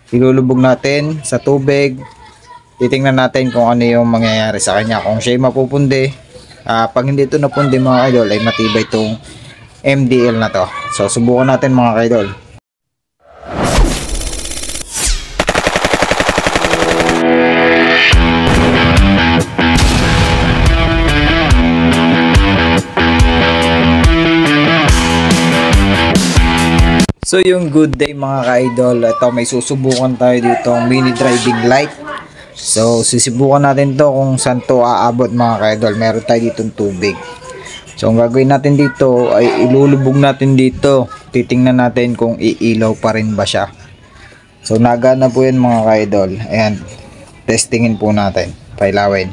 ilulubog natin sa tubig. Titingnan natin kung ano yung mangyayari sa kanya, kung siya mapupundi. Pag hindi ito napundi mga idol, ay matibay itong MDL na to. So subukan natin mga idol. So yung good day mga ka-idol, ito may susubukan tayo dito mini driving light. So sisibukan natin to kung saan to aabot mga ka-idol. Meron tayo ditong tubig. So ang gagawin natin dito ay ilulubog natin dito. Titingnan natin kung iilaw pa rin ba siya. So nagana po yan mga ka-idol. Ayan, testingin po natin, pailawin.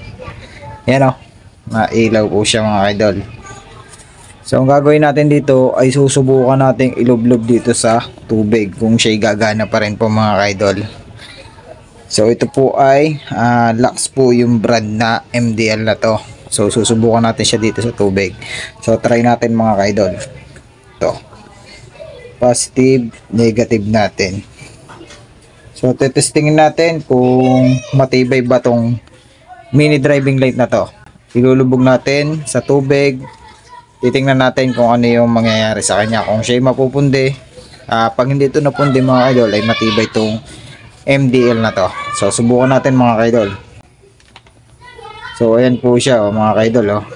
Yan o, nailaw po siya mga ka-idol. So ang gagawin natin dito ay susubukan nating ilublob dito sa tubig kung siya'y gagana pa rin po mga ka-idol. So ito po ay Lux po yung brand na MDL na to. So susubukan natin siya dito sa tubig. So try natin mga ka-idol. Ito, positive, negative natin. So testingin natin kung matibay ba tong mini driving light na to. Ilulubog natin sa tubig. Titingnan natin kung ano yung mangyayari sa kanya, kung siya mapupundi. Pag hindi ito napundi mga idol, ay matibay itong MDL na to. So subukan natin mga idol. So ayan po siya mga idol.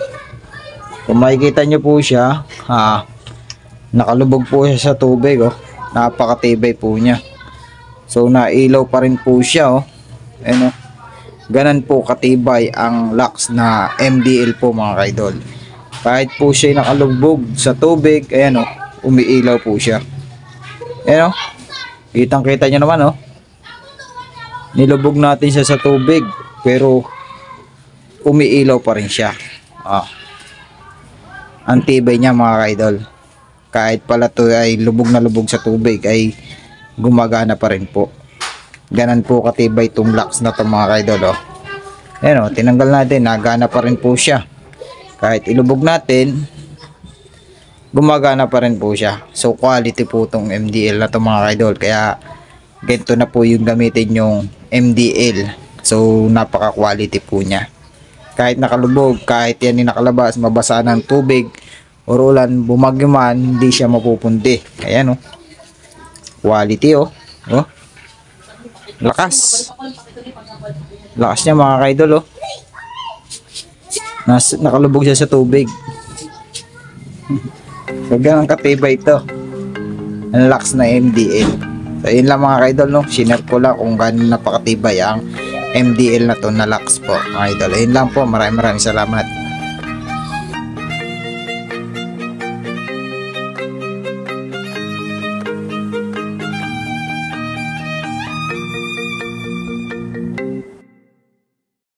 Kung makikita nyo po siya, nakalubog po siya sa tubig. Napakatibay po niya. So nailaw pa rin po siya. Ayan, ganan po katibay ang Lux na MDL po mga idol. Kahit po siya nakalubog sa tubig, ayan umiilaw po siya. Ayan kitang kita nyo naman nilubog natin siya sa tubig, pero umiilaw pa rin siya. Ang tibay niya mga idol. Kahit pala to ay lubog na lubog sa tubig, ay gumagana pa rin po. Ganan po katibay itong Lux na to mga idol. Ayan tinanggal natin, nagana pa rin po siya. Kahit ilubog natin, gumagana pa rin po siya. So quality po itong MDL na ito mga idol. Kaya ganito na po yung gamitin yung MDL. So napaka quality po niya. Kahit nakalubog, kahit yan yung nakalabas, mabasa ng tubig o ulan, bumagyo man, hindi siya mapupundi. Ayan quality lakas. Lakas niya mga idol nakalubog siya sa tubig. So ganun katibay ito ang Lux na MDL. So yun lang mga ka-idol sinare ko lang kung gano'n napakatibay ang MDL na to na Lux po mga idol. Yun lang po, maraming salamat.